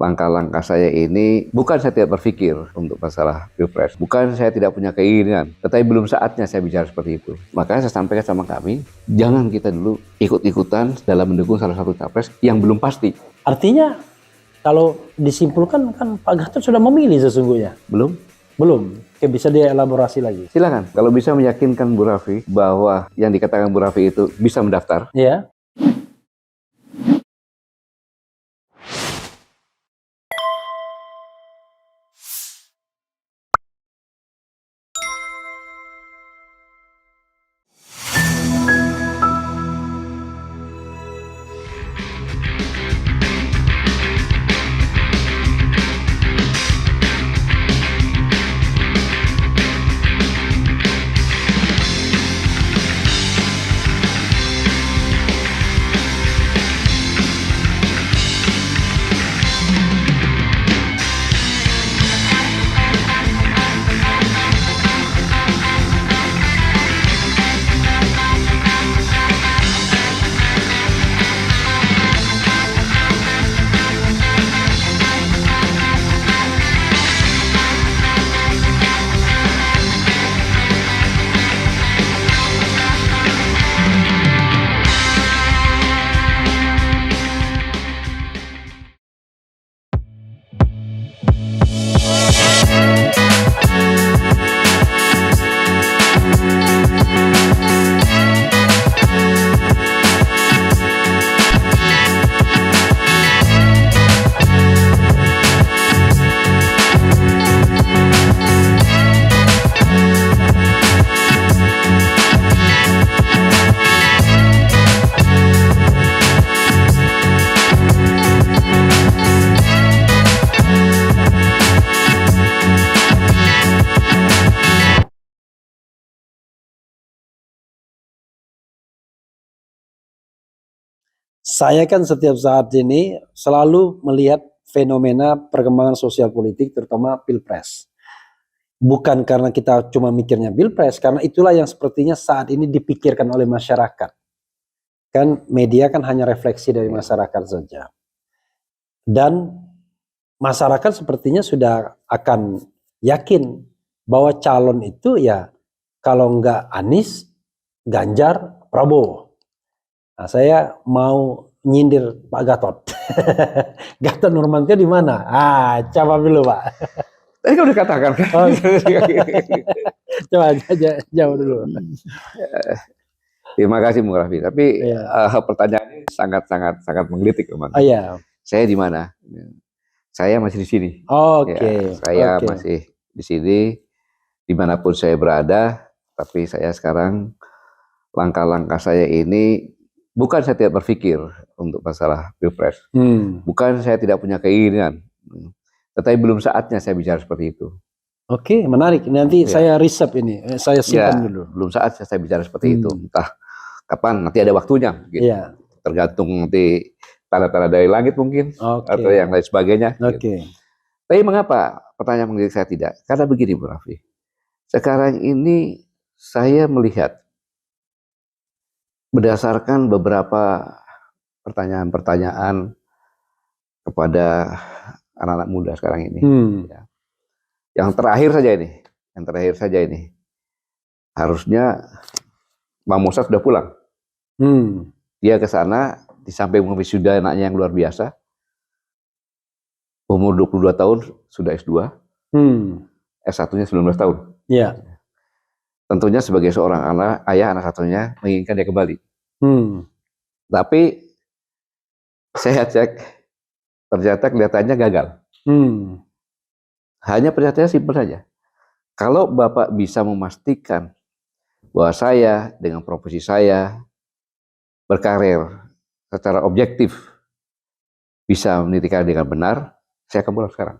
langkah-langkah saya ini, bukan saya tidak berpikir untuk masalah Pilpres, bukan saya tidak punya keinginan, tetapi belum saatnya saya bicara seperti itu. Makanya saya sampaikan sama kami, jangan kita dulu ikut-ikutan dalam mendukung salah satu capres yang belum pasti. Artinya kalau disimpulkan kan Pak Gatot sudah memilih sesungguhnya. Belum? Belum. Oke, bisa dielaborasi lagi. Silakan. Kalau bisa meyakinkan Bu Raffi bahwa yang dikatakan Bu Raffi itu bisa mendaftar. Ya. Saya kan setiap saat ini selalu melihat fenomena perkembangan sosial politik terutama Pilpres. Bukan karena kita cuma mikirnya Pilpres, karena itulah yang sepertinya saat ini dipikirkan oleh masyarakat. Kan media kan hanya refleksi dari masyarakat saja. Dan masyarakat sepertinya sudah akan yakin bahwa calon itu ya kalau enggak Anies, Ganjar, Prabowo. Nah, saya mau nyindir Pak Gatot. Gatot Nurmantio di mana? Coba dulu Pak. Tadi kan udah katakan kan. Oh, coba jawab dulu. Terima kasih Bu Raffi. Tapi pertanyaan ini sangat menggelitik memang. Iya. Saya di mana? Saya masih di sini. Oke. Saya masih di sini, dimanapun saya berada. Tapi saya sekarang langkah-langkah saya ini bukan saya tidak berpikir untuk masalah Pilpres, bukan saya tidak punya keinginan, tetapi belum saatnya saya bicara seperti itu. Oke, menarik. Nanti saya riset ini, saya simpan dulu. Belum saatnya saya bicara seperti itu. Entah kapan, nanti ada waktunya. Gitu. Tergantung nanti tanda-tanda dari langit mungkin, atau yang lain sebagainya. Gitu. Tapi mengapa pertanyaan menggelitik saya tidak? Karena begini Bu Raffi, sekarang ini saya melihat berdasarkan beberapa pertanyaan-pertanyaan kepada anak-anak muda sekarang ini. Yang terakhir saja ini, harusnya Bang Mossad sudah pulang. Dia ke sana, di samping wisuda anaknya yang luar biasa, umur 22 tahun sudah S2, S1-nya 19 tahun. Tentunya sebagai seorang ayah anak satunya menginginkan dia kembali. Tapi saya cek, ternyata kelihatannya gagal. Hanya pernyataannya simpel saja. Kalau Bapak bisa memastikan bahwa saya dengan profesi saya berkarir secara objektif bisa mendidik dengan benar, saya akan pulang sekarang.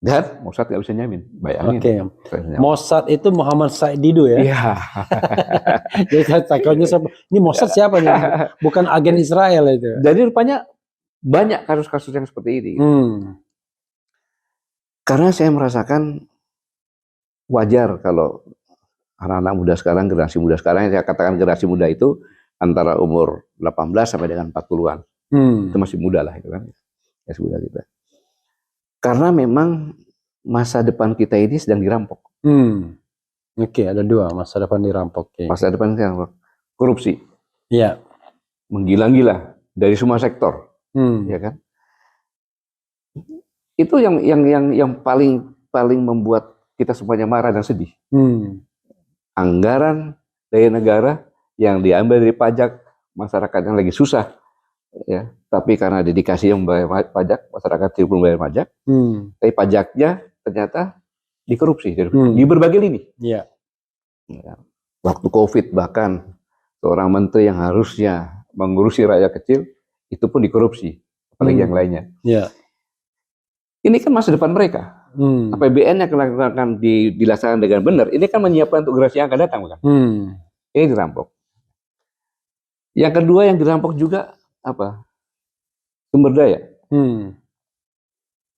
Dan Mossad nggak bisa nyamin, bayangin. Mossad itu Muhammad Said Didu ya? Iya. Jadi takutnya ini Mossad siapa nih? Bukan agen Israel itu. Jadi rupanya banyak kasus-kasus yang seperti ini. Karena saya merasakan wajar kalau anak-anak muda sekarang, generasi muda sekarang, yang saya katakan generasi muda itu antara umur 18 sampai dengan 40-an. Itu masih muda lah itu kan. ya sudah kita. Karena memang masa depan kita ini sedang dirampok. Oke, ada dua masa depan dirampok. Masa depan kita dirampok. Korupsi. Iya. Menggila-gila dari semua sektor, ya kan? Itu yang paling membuat kita semuanya marah dan sedih. Anggaran dari negara yang diambil dari pajak masyarakat yang lagi susah, ya. Tapi karena dedikasi yang membayar pajak, masyarakat tidak membayar pajak. Tapi pajaknya ternyata dikorupsi di berbagai lini. Ya. Waktu COVID bahkan seorang menteri yang harusnya mengurusi rakyat kecil itu pun dikorupsi, apalagi yang lainnya. Ya. Ini kan masa depan mereka. APBN yang akan dilaksanakan dengan benar, ini kan menyiapkan untuk generasi yang akan datang, bukan? Ini dirampok. Yang kedua yang dirampok juga apa? Sumber daya.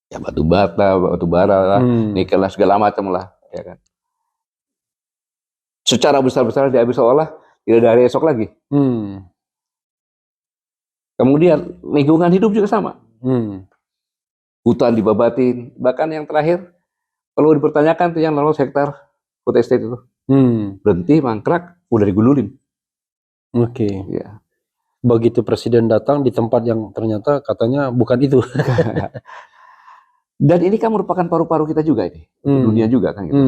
Ya batu bara lah, nikel lah, segala macam lah, ya kan. Secara besar-besar diambil seolah tidak ada hari esok lagi. Kemudian lingkungan hidup juga sama. Hutan dibabatin, bahkan yang terakhir perlu dipertanyakan tuh yang 600 hektar food estate itu. Berhenti, mangkrak, udah digululin. Oke. Ya. Begitu presiden datang di tempat yang ternyata katanya bukan itu. Dan ini kan merupakan paru-paru kita juga ini, untuk dunia juga kan gitu.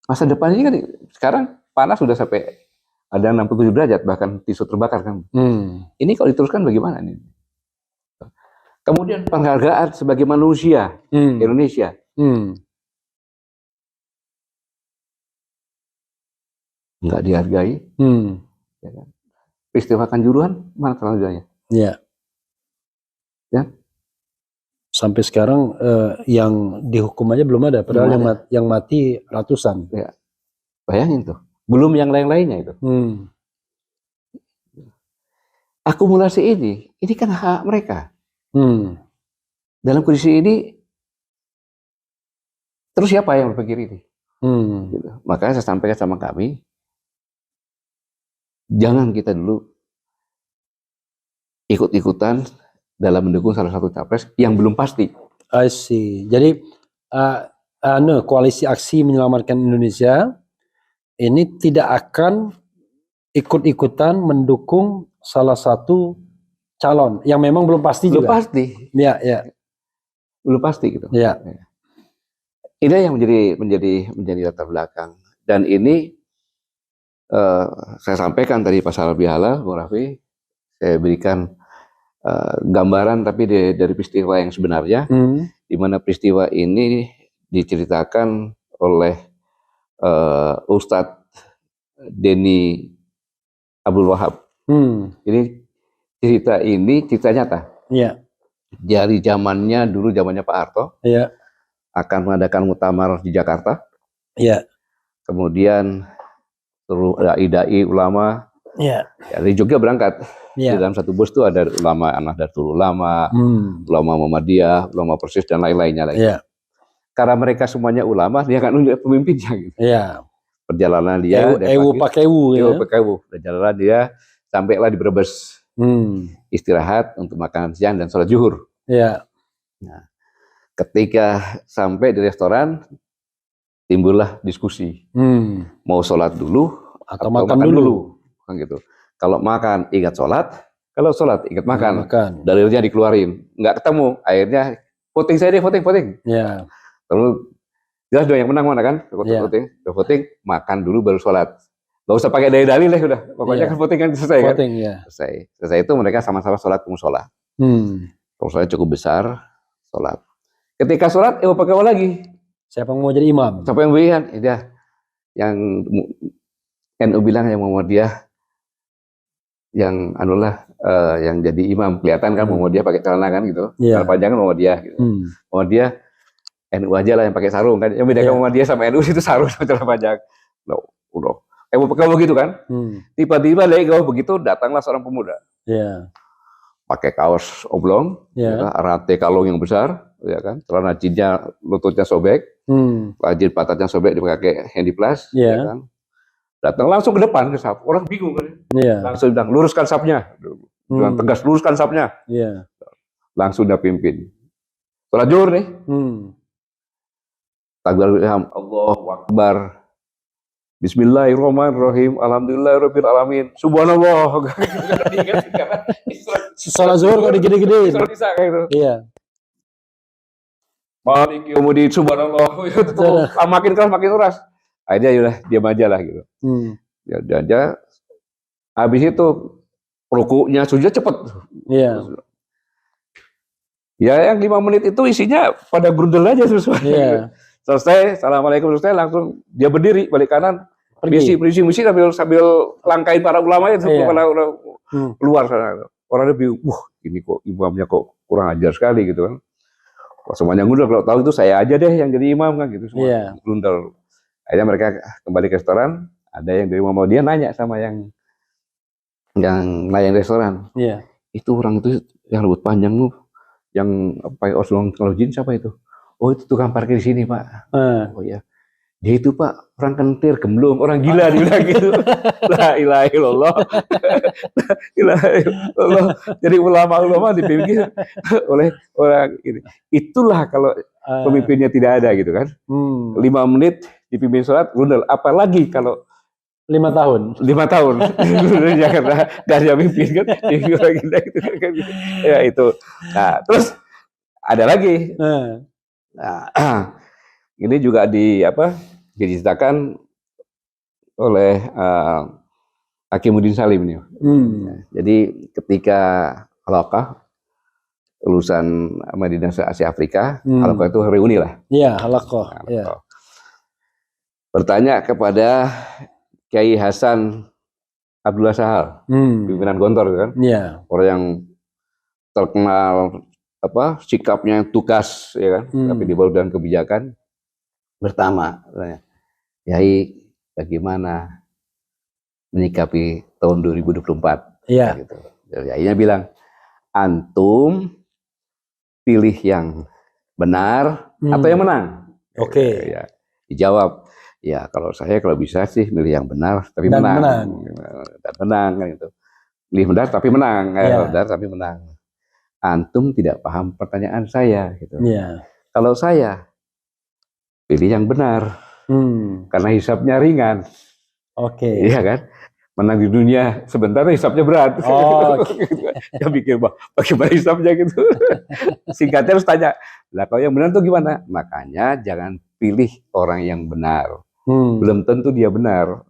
Masa depan ini kan sekarang panas sudah sampai ada 67 derajat, bahkan tisu terbakar kan. Ini kalau diteruskan bagaimana nih? Kemudian penghargaan sebagai manusia Indonesia. Nggak dihargai. Ya kan? Peristiwa Kanjuruhan, mana selanjutnya? Ya. Ya. Sampai sekarang yang dihukum aja belum ada, padahal yang mati ratusan. Ya. Bayangin tuh, belum yang lain-lainnya itu. Akumulasi ini kan hak mereka. Dalam kondisi ini, terus siapa yang berpikir ini? Gitu. Makanya saya sampaikan sama kami, jangan kita dulu ikut-ikutan dalam mendukung salah satu capres yang belum pasti. I see. Jadi koalisi aksi menyelamatkan Indonesia ini tidak akan ikut-ikutan mendukung salah satu calon yang memang belum pasti belum juga. Pasti. Ya. Belum pasti gitu. Ya. Ini yang menjadi latar belakang. Dan ini saya sampaikan tadi pasal lebih halal, Bung Raffi, saya berikan gambaran tapi dari peristiwa yang sebenarnya, di mana peristiwa ini diceritakan oleh Ustadz Denny Abdul Wahab. Jadi cerita nyata. Iya. Dari zamannya Pak Harto. Iya. Akan mengadakan muktamar di Jakarta. Iya. Kemudian dai ulama. Iya. Dari Jogja berangkat. Iya. Di dalam satu bus itu ada ulama Nahdlatul Ulama, ulama Muhammadiyah, ulama Persis dan lain-lainnya lagi. Iya. Karena mereka semuanya ulama, dia akan nunjuk pemimpinnya gitu. Iya. Perjalanan dia pakai perjalanan dia sampailah di Brebes. Istirahat untuk makan siang dan sholat zuhur. Iya. Nah, ketika sampai di restoran timbullah diskusi. Mau sholat dulu atau makan dulu. Kan gitu. Kalau makan ingat sholat, kalau sholat ingat makan. Dalilnya dikeluarin, nggak ketemu. Akhirnya voting saya deh, voting. Iya. Terus jelas dong yang menang mana kan? Voting, makan dulu baru sholat. Gak usah pakai dalil deh udah. Pokoknya kan voting kan selesai kan? Selesai itu mereka sama-sama sholat ke musola. Musolanya cukup besar, sholat. Ketika sholat, pakai apa lagi? Siapa yang mau jadi imam? Siapa yang berikan? Yang NU bilang yang Muhammadiyah, yang yang jadi imam kelihatan kan Muhammadiyah pakai celana kan gitu. Celana panjang kan Muhammadiyah gitu. Muhammadiyah NU aja lah yang pakai sarung kan. Yang bedakan Muhammadiyah sama NU itu sarung sama celana panjang. Udah. Pakai begitu kan? Tiba-tiba lagi begitu datanglah seorang pemuda. Pakai kaos oblong, rante kalung yang besar, ya kan? Celana jinnya lututnya sobek, lajin patatnya sobek dipakai handiplas, ya kan? Datang langsung ke depan ke sap. Orang bingung kan? Langsung bilang luruskan sapnya, dengan tegas luruskan sapnya. langsung dia pimpin. Sholat zuhur nih, takbiratul ihram, Allahu Akbar, Bismillahirrahmanirrahim, Alhamdulillahirabbil alamin, Subhanallah. Sholat zuhur kok digede-gedein. Iya. Malik yaumuddin, Subhanallah. Makin keras makin keras. Akhirnya yaudah diam aja lah gitu. Ya aja. Habis itu rukuknya sujud cepet. Iya. Ya yang 5 menit itu isinya pada grundel aja sesuai. Iya. Selesai, assalamualaikum, selesai, langsung dia berdiri balik kanan, misi sambil langkain para ulama itu keluar sana. Orangnya bingung, ini kok imamnya kok kurang ajar sekali gitu kan. Kok semuanya ngundel, kalau tahu itu saya aja deh yang jadi imam kan gitu, semua ngundel. Akhirnya mereka kembali ke restoran, ada yang dari Muhammadiyah nanya sama yang layan restoran. Iya. Itu orang itu yang rambut panjang tuh, yang pakai oslong kalau jin siapa itu? Oh itu tukang parkir di sini Pak. Oh ya, dia itu Pak orang kentir, gemblung, orang gila dibilang gitu. La ilaha illallah. La ilaha illallah. Jadi ulama-ulama dipimpin oleh orang ini. Itulah kalau pemimpinnya tidak ada gitu kan. 5 menit dipimpin sholat, gundel. Apalagi kalau 5 tahun. 5 tahun. Karena dari mimpin kan. Ya itu. Nah terus ada lagi. Nah, ini juga diceritakan oleh Hakimuddin Salim nih. Jadi ketika halaqah lulusan Madinah Asia Afrika, halaqah itu reuni lah. Iya, halaqah. Ya. Bertanya kepada Kiai Hasan Abdullah Sahal, pimpinan Gontor kan? Iya. Orang yang terkenal sikapnya yang tugas ya kan, tapi dibalut dengan kebijakan. Pertama, Yai bagaimana menyikapi tahun 2024? Iya. Gitu. Yainya bilang, antum pilih yang benar atau yang menang? Oke. Ya, dijawab, ya kalau bisa sih milih yang benar tapi menang. Dan menang kan itu. Pilih benar tapi menang, benar tapi menang. Antum tidak paham pertanyaan saya gitu. Kalau saya pilih yang benar, karena hisapnya ringan. Iya kan? Menang di dunia sebentar, hisapnya berat. Dia pikir bagaimana hisapnya gitu. Singkatnya harus tanya, lah kalau yang benar tuh gimana? Makanya jangan pilih orang yang benar. Belum tentu dia benar.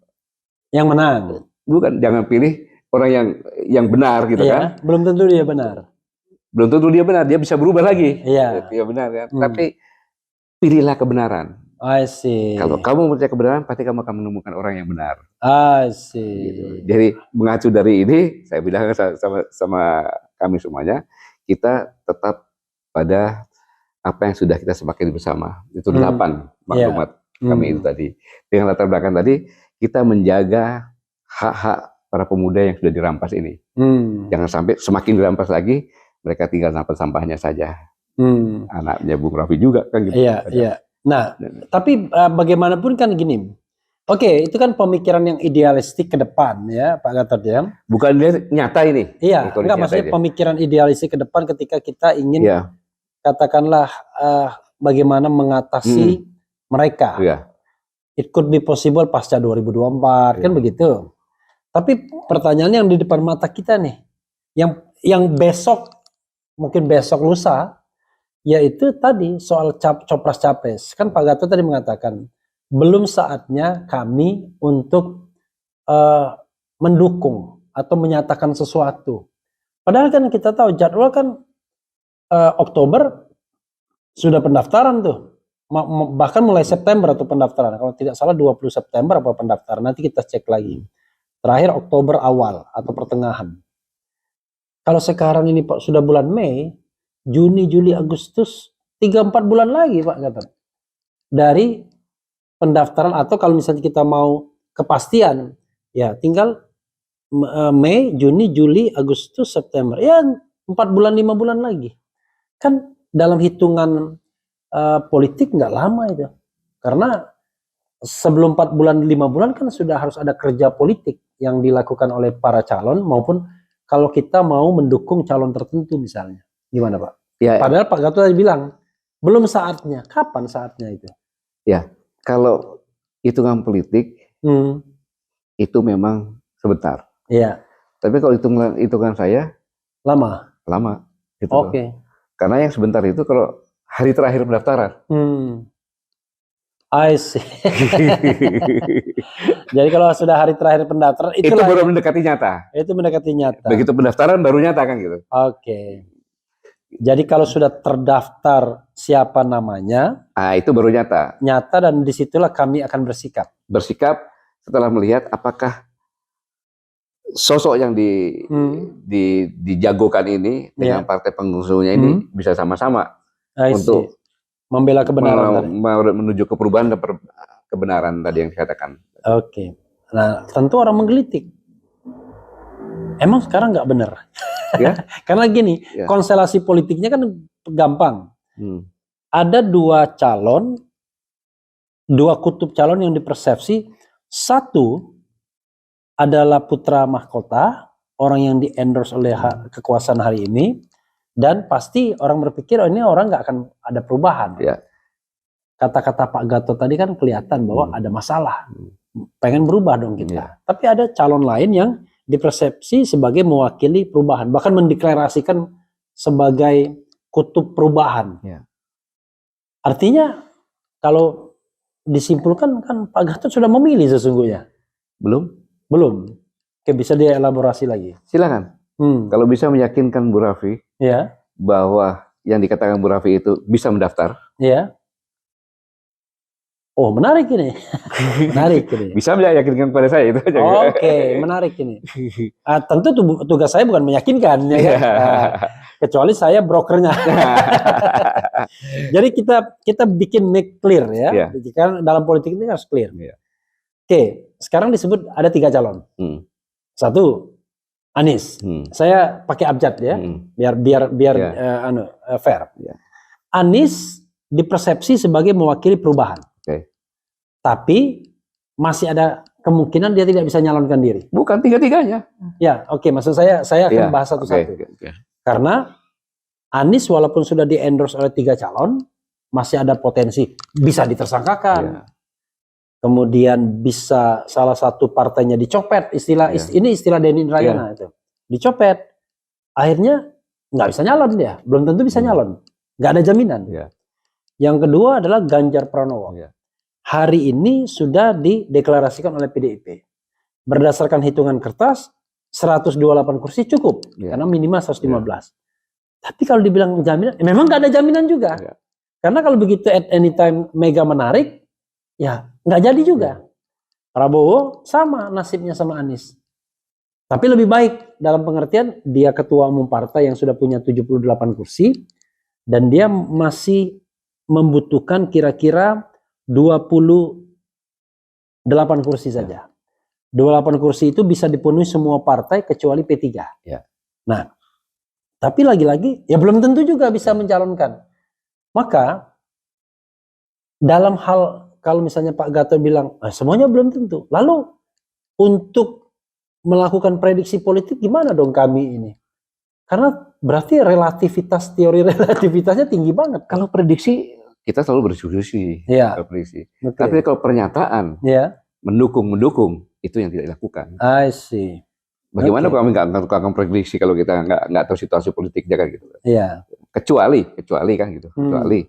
Yang menang. Bukan, jangan pilih orang yang benar gitu kan? Belum tentu dia benar. Belum tentu dia benar, dia bisa berubah lagi. Iya. Dia benar kan. Tapi pilihlah kebenaran. I see. Kalau kamu percaya kebenaran, pasti kamu akan menemukan orang yang benar. I see. Gitu. Jadi mengacu dari ini, saya bilang sama kami semuanya, kita tetap pada apa yang sudah kita sepakati bersama. Itu 8 maklumat kami itu tadi. Dengan latar belakang tadi, kita menjaga hak-hak para pemuda yang sudah dirampas ini. Jangan sampai semakin dirampas lagi, mereka tinggal nampak sampahnya saja. Anaknya Bung Rafi juga kan gitu. Iya. Nah, tapi bagaimanapun kan gini. Oke, itu kan pemikiran yang idealistik ke depan ya, Pak Gatot ya. Bukan dia nyata ini. Iya, enggak maksudnya pemikiran idealistik ke depan ketika kita ingin katakanlah bagaimana mengatasi mereka. It could be possible pasca 2024 kan begitu. Tapi pertanyaannya yang di depan mata kita nih, yang besok mungkin besok lusa, yaitu tadi soal copras capres. Kan Pak Gatot tadi mengatakan belum saatnya kami untuk mendukung atau menyatakan sesuatu. Padahal kan kita tahu jadwal kan Oktober sudah pendaftaran tuh, bahkan mulai September atau pendaftaran. Kalau tidak salah 20 September apa pendaftaran. Nanti kita cek lagi. Terakhir Oktober awal atau pertengahan. Kalau sekarang ini Pak sudah bulan Mei, Juni, Juli, Agustus, 3-4 bulan lagi Pak Gatot. Dari pendaftaran atau kalau misalnya kita mau kepastian, ya tinggal Mei, Juni, Juli, Agustus, September. Ya 4 bulan, 5 bulan lagi. Kan dalam hitungan politik nggak lama itu. Karena sebelum 4 bulan, 5 bulan kan sudah harus ada kerja politik yang dilakukan oleh para calon maupun kalau kita mau mendukung calon tertentu misalnya. Gimana Pak? Ya, Padahal Pak Gatot tadi bilang belum saatnya. Kapan saatnya itu? ya, kalau hitungan politik itu memang sebentar. Iya. Tapi kalau hitungan saya Lama. lama gitu loh. Oke. Karena yang sebentar itu kalau hari terakhir pendaftaran. I see. Jadi kalau sudah hari terakhir pendaftaran itu baru mendekati nyata. Itu mendekati nyata. Begitu pendaftaran baru nyata kan gitu. Oke. Jadi kalau sudah terdaftar siapa namanya, itu baru nyata. Nyata, dan disitulah kami akan bersikap. Bersikap setelah melihat apakah sosok yang dijagokan ini dengan partai pengusungnya ini bisa sama-sama untuk membela kebenaran menuju ke perubahan dan kebenaran tadi yang dikatakan. Oke. Nah, tentu orang menggelitik. Emang sekarang nggak benar? Ya? Karena gini, konstelasi politiknya kan gampang. Ada dua kutub calon yang dipersepsi. Satu adalah putra mahkota, orang yang di-endorse oleh kekuasaan hari ini. Dan pasti orang berpikir, oh ini orang nggak akan ada perubahan. Ya. Kata-kata Pak Gatot tadi kan kelihatan bahwa ada masalah. Pengen berubah dong kita. Tapi ada calon lain yang dipersepsi sebagai mewakili perubahan. Bahkan mendeklarasikan sebagai kutub perubahan. Artinya kalau disimpulkan kan Pak Gatot sudah memilih sesungguhnya. Belum. Oke, bisa dia elaborasi lagi. Silakan. Kalau bisa meyakinkan Bu Raffi bahwa yang dikatakan Bu Raffi itu bisa mendaftar. Oh, menarik ini. Bisa meyakinkan kepada saya itu aja. Oke, menarik ini. Tentu tugas saya bukan meyakinkan, kecuali saya brokernya. Jadi kita bikin make clear ya. Karena dalam politik ini harus clear. Oke, sekarang disebut ada 3 calon. Satu, Anies. Saya pakai abjad ya, biar fair. Anies dipersepsi sebagai mewakili perubahan. Tapi masih ada kemungkinan dia tidak bisa nyalonkan diri. Bukan tiga-tiganya. Ya, oke. Maksud saya akan bahas satu-satu. Karena Anies walaupun sudah di-endorse oleh 3 calon, masih ada potensi bisa ditersangkakan. Kemudian bisa salah satu partainya dicopet. Ini istilah Denny Indrayana itu. Dicopet. Akhirnya nggak bisa nyalon dia. Belum tentu bisa nyalon. Nggak ada jaminan. Yang kedua adalah Ganjar Pranowo. Hari ini sudah dideklarasikan oleh PDIP. Berdasarkan hitungan kertas, 128 kursi cukup. Karena minimal 115. Tapi kalau dibilang jaminan, memang nggak ada jaminan juga. Karena kalau begitu at any time Mega menarik, ya nggak jadi juga. Prabowo sama nasibnya sama Anies. Tapi lebih baik dalam pengertian dia ketua umum partai yang sudah punya 78 kursi. Dan dia masih membutuhkan kira-kira 28 kursi saja. 28 kursi itu bisa dipenuhi semua partai kecuali P3. Nah, tapi lagi-lagi ya belum tentu juga bisa mencalonkan. Maka dalam hal kalau misalnya Pak Gatot bilang semuanya belum tentu. Lalu untuk melakukan prediksi politik gimana dong kami ini? Karena berarti teori relativitasnya tinggi banget. Kalau prediksi kita selalu berdiskusi. Tapi kalau pernyataan mendukung itu yang tidak dilakukan. I see. Bagaimana kami nggak akan prediksi kalau kita nggak tahu situasi politiknya kan gitu. Kecuali kan gitu. Kecuali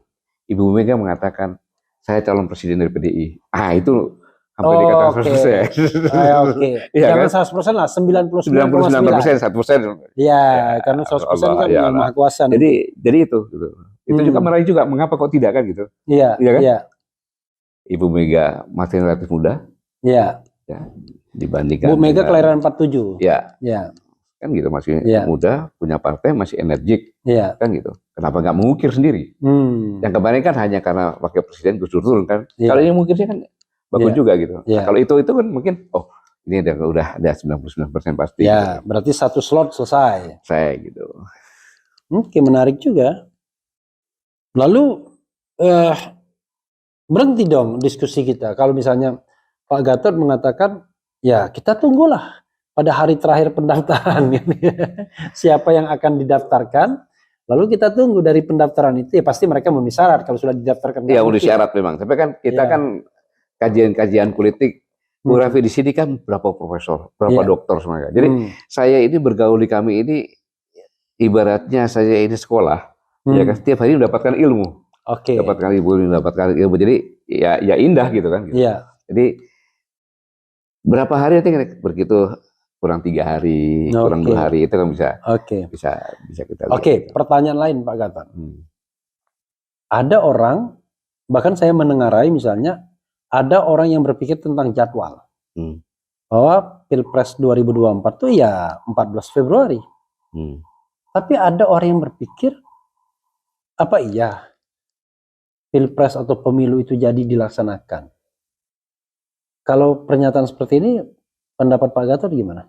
Ibu Mega mengatakan saya calon presiden dari PDI. Itu hampir dikatakan 100%. Jangan 100% lah, 99,9%. 1%. Karena 100% kan yang maha kuasa. Jadi itu gitu. Itu juga meraih juga, mengapa kok tidak kan gitu. Ibu Mega masih relatif muda. Dibandingkan Bu Mega kelahiran 47. Kan gitu, masih muda, punya partai, masih energik. Kan gitu. Kenapa nggak mengukir sendiri? Yang kemarin kan hanya karena wakil presiden Gus Dur turun kan. Kalau yang mengukirnya kan bagus juga gitu. Nah, kalau itu kan mungkin ini udah ada 99% pasti. Gitu. Berarti satu slot selesai. Gitu. Oke, menarik juga. Lalu berhenti dong diskusi kita. Kalau misalnya Pak Gatot mengatakan, ya kita tunggulah pada hari terakhir pendaftaran. Siapa yang akan didaftarkan, Lalu kita tunggu dari pendaftaran itu, ya pasti mereka memenuhi syarat kalau sudah didaftarkan. Iya, udah syarat memang. Tapi kan kita Iya. kan kajian-kajian politik, Bu Hmm. Raffi di sini kan berapa profesor, berapa Iya. dokter semuanya. Jadi saya ini bergaul di kami ini ibaratnya saya ini sekolah, ya kan setiap hari mendapatkan ilmu, Oke. mendapatkan ilmu. Jadi ya indah gitu kan. Gitu. Iya. Jadi berapa hari nanti begitu kurang 3 hari, kurang 2 hari itu kan bisa kita lihat. Oke, pertanyaan lain Pak Gatot. Hmm. Ada orang, bahkan saya mendengarai misalnya, ada orang yang berpikir tentang jadwal. Bahwa Pilpres 2024 itu ya 14 Februari. Tapi ada orang yang berpikir, apa iya Pilpres atau pemilu itu jadi dilaksanakan? Kalau pernyataan seperti ini, pendapat Pak Gatot gimana?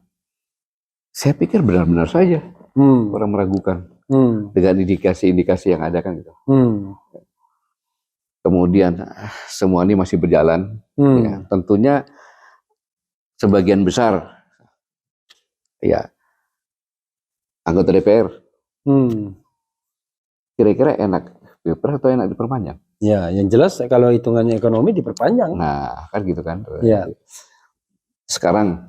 Saya pikir benar-benar saja orang meragukan dengan indikasi-indikasi yang ada kan gitu. Kemudian semua ini masih berjalan. Ya, tentunya sebagian besar ya anggota DPR kira-kira enak Pilpres atau enak diperpanjang? Ya, yang jelas kalau hitungannya ekonomi diperpanjang. Nah, kan gitu kan. Ya. Sekarang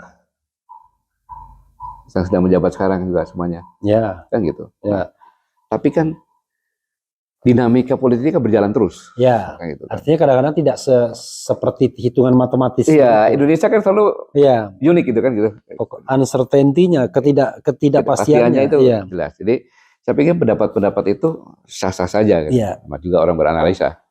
yang sedang menjabat sekarang juga semuanya. Ya. Kan gitu. Ya. Tapi kan dinamika politiknya berjalan terus. Ya. Kan gitu, kan. Artinya kadang-kadang tidak seperti hitungan matematis. Iya, Indonesia kan selalu unik gitu kan gitu. Uncertainty-nya, ketidakpastiannya itu jelas. Jadi saya pikir pendapat-pendapat itu sah-sah saja kan. Iya. Juga orang beranalisa.